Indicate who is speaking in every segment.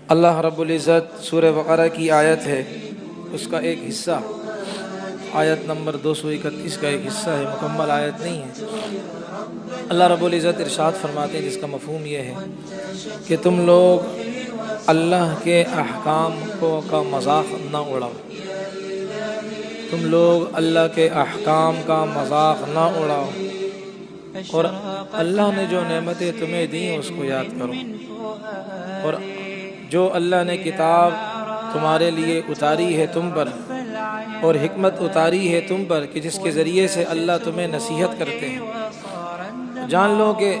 Speaker 1: اللہ رب العزت سورہ بقرہ کی آیت ہے، اس کا ایک حصہ، آیت نمبر 231 کا ایک حصہ ہے، مکمل آیت نہیں ہے۔ اللہ رب العزت ارشاد فرماتے ہیں، جس کا مفہوم یہ ہے کہ تم لوگ اللہ کے احکام کا مذاق نہ اڑاؤ، تم لوگ اللہ کے احکام کا مذاق نہ اڑاؤ، اور اللہ نے جو نعمتیں تمہیں دیں اس کو یاد کرو، اور جو اللہ نے کتاب تمہارے لیے اتاری ہے تم پر، اور حکمت اتاری ہے تم پر کہ جس کے ذریعے سے اللہ تمہیں نصیحت کرتے ہیں، جان لو کہ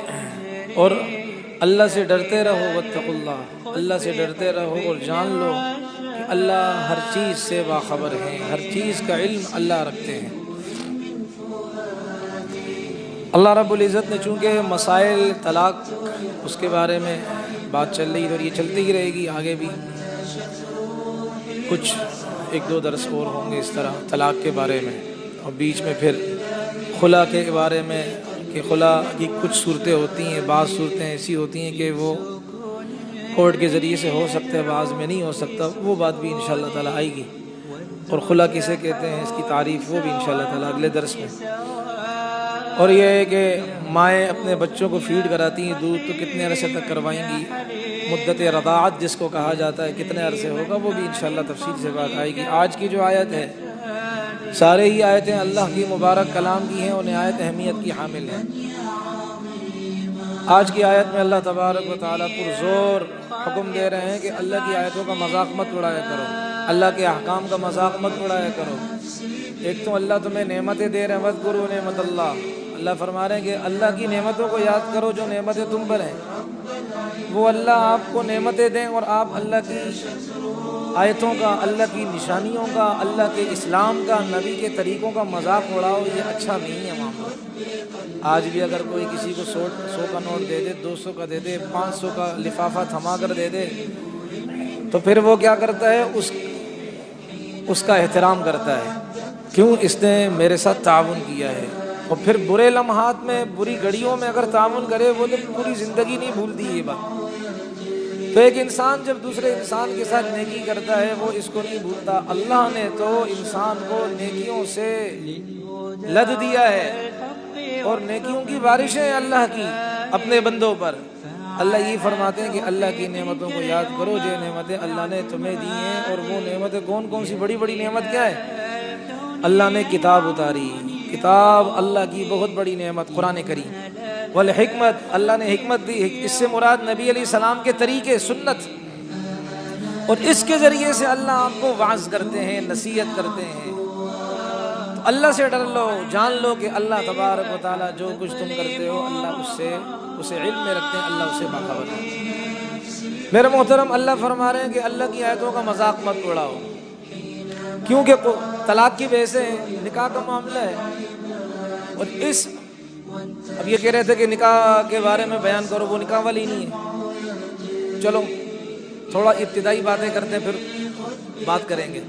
Speaker 1: اور اللہ سے ڈرتے رہو، واتقوا اللہ، اللہ سے ڈرتے رہو اور جان لو کہ اللہ ہر چیز سے باخبر ہے، ہر چیز کا علم اللہ رکھتے ہیں۔ اللہ رب العزت نے چونکہ مسائل طلاق اس کے بارے میں بات چل رہی ہے اور یہ چلتی ہی رہے گی آگے بھی، کچھ ایک دو درس اور ہوں گے اس طرح طلاق کے بارے میں، اور بیچ میں پھر خلا کے بارے میں کہ خلا کی کچھ صورتیں ہوتی ہیں، بعض صورتیں ایسی ہوتی ہیں کہ وہ کورٹ کے ذریعے سے ہو سکتا ہے، بعض میں نہیں ہو سکتا، وہ بات بھی انشاءاللہ تعالیٰ آئے گی، اور خلا کسے کہتے ہیں اس کی تعریف وہ بھی انشاءاللہ تعالیٰ اگلے درس میں۔ اور یہ ہے کہ مائیں اپنے بچوں کو فیڈ کراتی ہیں دودھ، تو کتنے عرصے تک کروائیں گی، مدت رضاعت جس کو کہا جاتا ہے کتنے عرصے ہوگا، وہ بھی انشاءاللہ تفصیل سے بات آئے گی۔ آج کی جو آیت ہے، سارے ہی آیتیں اللہ کی مبارک کلام کی ہیں اور نہایت اہمیت کی حامل ہیں۔ آج کی آیت میں اللہ تبارک و تعالیٰ پرزور حکم دے رہے ہیں کہ اللہ کی آیتوں کا مذاق مت اڑایا کرو، اللہ کے احکام کا مذاق مت اڑایا کرو۔ ایک تو اللہ تمہیں نعمتیں دے رہے ہیں، وَاذْكُرُوا نِعْمَتَ اللَّهِ، اللہ فرما رہے ہیں کہ اللہ کی نعمتوں کو یاد کرو جو نعمتیں تم پر ہیں، وہ اللہ آپ کو نعمتیں دیں اور آپ اللہ کی آیتوں کا، اللہ کی نشانیوں کا، اللہ کے اسلام کا، نبی کے طریقوں کا مذاق اڑاؤ، یہ اچھا نہیں ہے معاملہ۔ آج بھی اگر کوئی کسی کو 100 کا نوٹ دے دے، 200 کا دے دے، 500 کا لفافہ تھما کر دے دے، تو پھر وہ کیا کرتا ہے، اس کا احترام کرتا ہے، کیوں، اس نے میرے ساتھ تعاون کیا ہے۔ اور پھر برے لمحات میں، بری گھڑیوں میں اگر تعاون کرے، وہ تو پوری زندگی نہیں بھولتی یہ بات۔ تو ایک انسان جب دوسرے انسان کے ساتھ نیکی کرتا ہے وہ اس کو نہیں بھولتا۔ اللہ نے تو انسان کو نیکیوں سے لد دیا ہے، اور نیکیوں کی بارشیں اللہ کی اپنے بندوں پر۔ اللہ یہ فرماتے ہیں کہ اللہ کی نعمتوں کو یاد کرو جو نعمتیں اللہ نے تمہیں دی ہیں، اور وہ نعمتیں کون کون سی، بڑی بڑی نعمت کیا ہے، اللہ نے کتاب اتاری، کتاب اللہ کی بہت بڑی نعمت، قرآن کریم، والحکمت، اللہ نے حکمت دی، اس سے مراد نبی علیہ السلام کے طریقے، سنت، اور اس کے ذریعے سے اللہ آپ کو وعظ کرتے ہیں، نصیحت کرتے ہیں۔ تو اللہ سے ڈر لو، جان لو کہ اللہ تبارک و تعالیٰ جو کچھ تم کرتے ہو اللہ اسے علم میں رکھتے ہیں، اللہ اسے باخبر ہے۔ میرے محترم، اللہ فرما رہے ہیں کہ اللہ کی آیتوں کا مذاق مت اڑاؤ، کیونکہ طلاق کی وجہ سے نکاح کا معاملہ ہے، اور اب یہ کہہ رہے تھے کہ نکاح کے بارے میں بیان کرو، وہ نکاح والی نہیں ہے۔ چلو تھوڑا ابتدائی باتیں کرتے ہیں، پھر بات کریں گے۔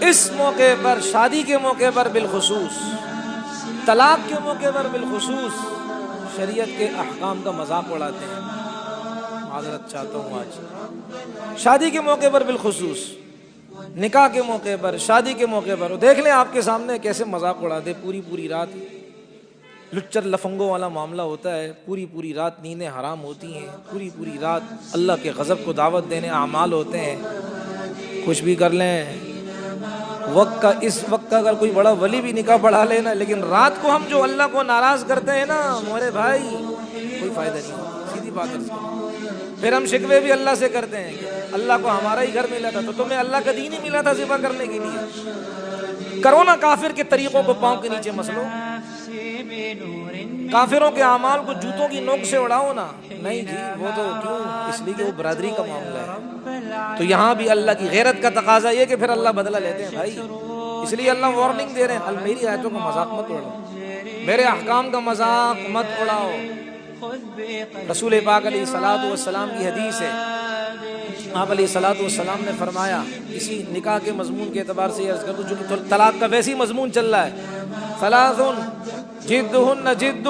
Speaker 1: اس موقع پر، شادی کے موقع پر بالخصوص، طلاق کے موقع پر بالخصوص، شریعت کے احکام کا مذاق اڑاتے ہیں۔ معذرت چاہتا ہوں، آج شادی کے موقع پر بالخصوص، نکاح کے موقع پر، شادی کے موقع پر، دیکھ لیں آپ کے سامنے کیسے مذاق اڑاتے، پوری رات لچر لفنگوں والا معاملہ ہوتا ہے، پوری رات نیندیں حرام ہوتی ہیں، پوری رات اللہ کے غضب کو دعوت دینے اعمال ہوتے ہیں۔ کچھ بھی کر لیں، اس وقت کا اگر کوئی بڑا ولی بھی نکاح پڑھا لے نا، لیکن رات کو ہم جو اللہ کو ناراض کرتے ہیں نا میرے بھائی، کوئی فائدہ نہیں، سیدھی بات ہے۔ پھر ہم شکوے بھی اللہ سے کرتے ہیں کہ اللہ کو ہمارا ہی گھر ملا تھا، تو تمہیں اللہ کا دین ہی ملا تھا ذبح کرنے کے لیے۔ کرو نا کافر کے طریقوں کو پاؤں کے نیچے مسلو، کافروں کے اعمال کو جوتوں کی نوک سے اڑاؤ نا، نہیں جی، وہ تو کیوں، اس لیے کہ وہ برادری کا معاملہ ہے۔ تو یہاں بھی اللہ کی غیرت کا تقاضا یہ کہ پھر اللہ بدلہ لیتے ہیں بھائی، اس لیے اللہ وارننگ دے رہے ہیں، میری آیتوں کا مذاق مت اڑاؤ، میرے احکام کا مذاق مت اڑاؤ۔ رسول پاک علیہ الصلوۃ والسلام کی حدیث ہے، آپ علیہ الصلوۃ والسلام نے فرمایا، اسی نکاح کے مضمون کے اعتبار سے عرض کر دوں، جو کہ طلاق کا ویسی مضمون چل رہا ہے، ثلاث جدہن جد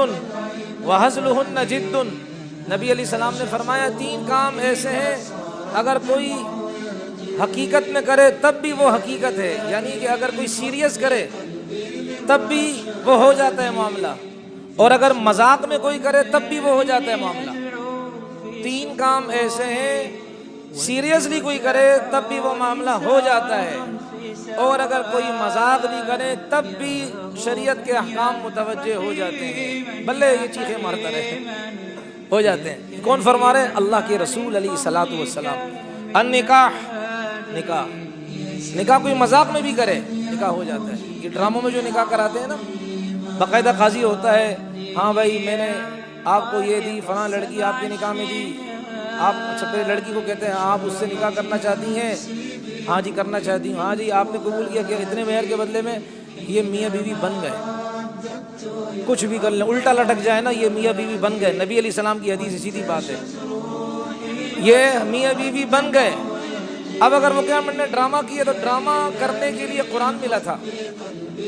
Speaker 1: وہزلہن جد، نبی علیہ السلام نے فرمایا 3 کام ایسے ہیں اگر کوئی حقیقت میں کرے تب بھی وہ حقیقت ہے، یعنی کہ اگر کوئی سیریس کرے تب بھی وہ ہو جاتا ہے معاملہ، اور اگر مذاق میں کوئی کرے تب بھی وہ ہو جاتا ہے معاملہ۔ 3 کام ایسے ہیں، سیریسلی کوئی کرے تب بھی وہ معاملہ ہو جاتا ہے، اور اگر کوئی مذاق بھی کرے تب بھی شریعت کے احکام متوجہ ہو جاتے ہیں، بلے یہ چیخیں مارتا رہے، ہو جاتے ہیں۔ کون فرما رہے ہیں؟ اللہ کے رسول علیہ الصلوۃ والسلام۔ النکاح، نکاح کوئی مذاق میں بھی کرے نکاح ہو جاتا ہے۔ یہ ڈراموں میں جو نکاح کراتے ہیں نا، باقاعدہ قاضی ہوتا ہے، ہاں بھائی میں نے آپ کو یہ دی، فلاں لڑکی آپ کے نکاح میں دی، آپ اچھا پہلے لڑکی کو کہتے ہیں آپ اس سے نکاح کرنا چاہتی ہیں؟ ہاں جی کرنا چاہتی ہوں۔ ہاں جی آپ نے قبول کیا کہ اتنے مہر کے بدلے میں یہ میاں بیوی بن گئے، کچھ بھی کر لیں، الٹا لٹک جائے نا، یہ میاں بیوی بن گئے۔ نبی علیہ السلام کی حدیث سیدھی بات ہے، یہ میاں بیوی بن گئے۔ اب اگر وہ کیا میں نے ڈرامہ کیا تو ڈرامہ کرنے کے لیے قرآن ملا تھا،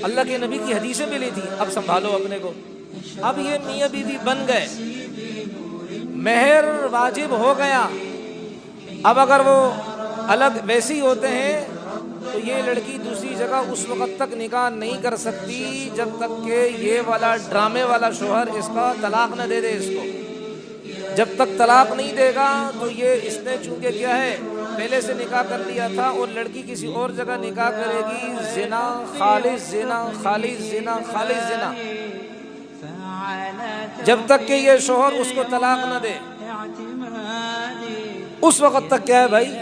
Speaker 1: اللہ کے نبی کی حدیثیں ملی تھی، اب سنبھالو اپنے کو۔ اب یہ میاں بیوی بن گئے، مہر واجب ہو گیا۔ اب اگر وہ الگ ویسی ہوتے ہیں تو یہ لڑکی دوسری جگہ اس وقت تک نکاح نہیں کر سکتی جب تک کہ یہ والا ڈرامے والا شوہر اس کا طلاق نہ دے دے اس کو۔ جب تک طلاق نہیں دے گا تو یہ اس نے چونکہ کیا ہے پہلے سے نکاح کر لیا تھا، اور لڑکی کسی اور جگہ نکاح کرے گی، زنا خالص زنا خالص زنا خالص زنا، جب تک کہ یہ شوہر اس کو طلاق نہ دے اس وقت تک کیا ہے بھائی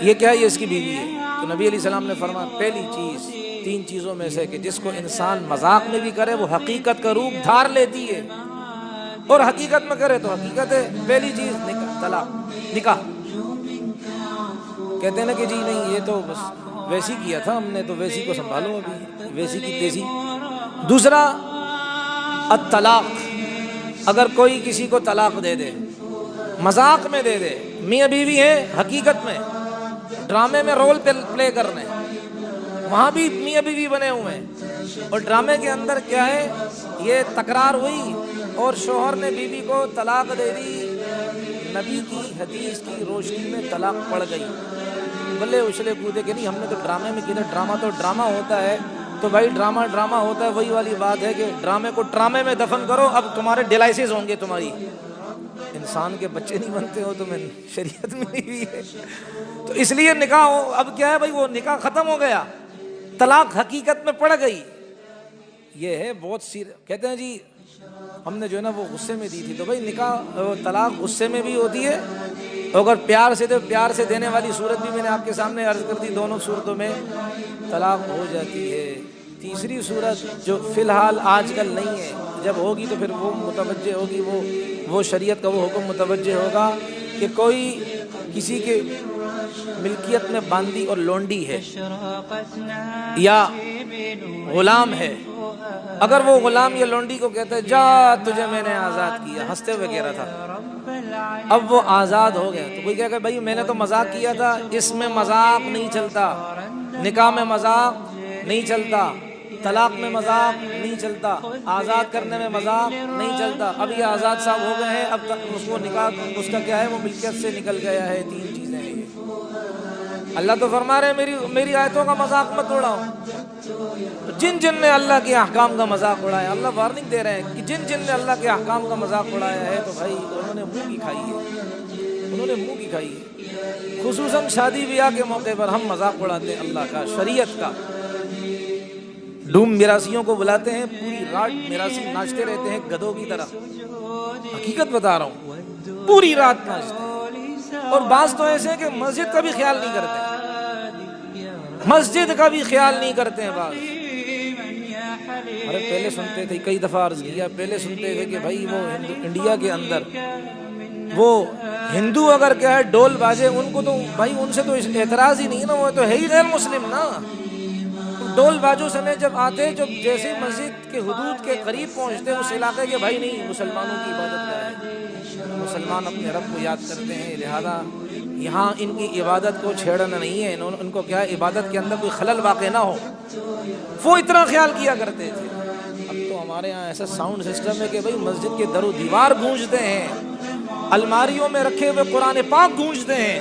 Speaker 1: یہ کیا ہے، یہ اس کی بیوی ہے۔ تو نبی علیہ السلام نے فرمایا پہلی چیز 3 چیزوں میں سے کہ جس کو انسان مذاق میں بھی کرے وہ حقیقت کا روپ دھار لیتی ہے، اور حقیقت میں کرے تو حقیقت ہے۔ پہلی چیز نکاح، طلاق، نکاح۔ کہتے ہیں نا کہ جی نہیں یہ تو بس ویسی کیا تھا ہم نے، تو ویسی کو سنبھالو، ابھی ویسی کی تیزی۔ دوسرا الطلاق، اگر کوئی کسی کو طلاق دے دے، مذاق میں دے دے، میاں بیوی ہے حقیقت میں ڈرامے میں رول پلے کرنے، وہاں بھی میاں بیوی بنے ہوئے ہیں، اور ڈرامے کے اندر کیا ہے یہ تکرار ہوئی اور شوہر نے بیوی کو طلاق دے دی، نبی کی حدیث کی روشنی میں طلاق پڑ گئی۔ بلے اچھلے کودے کہ نہیں ہم نے تو ڈرامے میں کیا تھا، ڈرامہ تو ڈرامہ ہوتا ہے، تو بھائی ڈرامہ ڈرامہ ہوتا ہے، وہی والی بات ہے کہ ڈرامے کو ڈرامے میں دفن کرو، اب تمہارے ڈیلائسز ہوں گے، تمہاری انسان کے بچے نہیں بنتے ہو، تمہیں شریعت میں نہیں ہوئی ہے۔ تو اس لیے نکاح ہو، اب کیا ہے بھائی وہ نکاح ختم ہو گیا، طلاق حقیقت میں پڑ گئی۔ یہ ہے بہت سی کہتے ہیں جی ہم نے جو ہے نا وہ غصے میں دی تھی، تو بھائی نکاح طلاق غصے میں بھی ہوتی ہے، اگر پیار سے تو پیار سے دینے والی صورت بھی میں نے آپ کے سامنے عرض کر دی، دونوں صورتوں میں طلاق ہو جاتی ہے۔ تیسری صورت جو فی الحال آج کل نہیں ہے، جب ہوگی تو پھر وہ متوجہ ہوگی، وہ شریعت کا وہ حکم متوجہ ہوگا کہ کوئی کسی کے ملکیت میں باندی اور لونڈی ہے یا غلام ہے، اگر وہ غلام یا لونڈی کو کہتا ہے جا تجھے میں نے آزاد کیا، ہنستے ہوئے کہہ رہا تھا، اب وہ آزاد ہو گیا، تو کوئی کہے کہ بھائی میں نے تو مذاق کیا تھا، اس میں مذاق نہیں چلتا، نکاح میں مذاق نہیں چلتا، طلاق میں مذاق نہیں چلتا، آزاد کرنے میں مذاق نہیں چلتا۔ اب یہ آزاد صاحب ہو گئے ہیں، اب تک اس کو نکاح اس کا کیا ہے وہ ملکیت سے نکل گیا ہے۔ 3 چیزیں ہیں یہ، اللہ تو فرما رہے ہیں میری آیتوں کا مذاق مت اڑاؤ۔ جن جن نے اللہ کے احکام کا مذاق اڑایا، اللہ وارننگ دے رہے ہیں کہ جن جن نے اللہ کے احکام کا مذاق اڑایا ہے تو بھائی انہوں نے منہ کی کھائی ہے، انہوں نے منہ کی کھائی ہے۔ خصوصاً شادی بیاہ کے موقع پر ہم مذاق اڑاتے ہیں اللہ کا، شریعت کا۔ ڈوم میراثیوں کو بلاتے ہیں، پوری رات میراثی ناچتے رہتے ہیں گدھوں کی طرح، حقیقت بتا رہا ہوں، پوری رات ناچتے ہیں، اور بعض تو ایسے ہیں کہ مسجد کا بھی خیال نہیں کرتے، مسجد کا بھی خیال نہیں کرتے ہیں بعض۔ ارے پہلے سنتے تھے، کئی دفعہ عرض کیا، پہلے سنتے تھے کہ بھائی وہ انڈیا کے اندر وہ ہندو اگر کیا ہے ڈول باجے ان کو تو بھائی ان سے تو اعتراض ہی نہیں ہے نا، وہ تو ہے ہی غیر مسلم نا۔ ڈول باجوں سمیت جب آتے، جب جیسے مسجد کے حدود کے قریب پہنچتے اس علاقے کے، بھائی نہیں مسلمانوں کی عبادت کا ہے، مسلمان اپنے رب کو یاد کرتے ہیں، لہذا یہاں ان کی عبادت کو چھیڑنا نہیں ہے، ان کو کیا ہے عبادت کے اندر کوئی خلل واقع نہ ہو، وہ اتنا خیال کیا کرتے تھے۔ اب تو ہمارے یہاں ایسا ساؤنڈ سسٹم ہے کہ بھائی مسجد کے در و دیوار گونجتے ہیں، الماریوں میں رکھے ہوئے قرآن پاک گونجتے ہیں،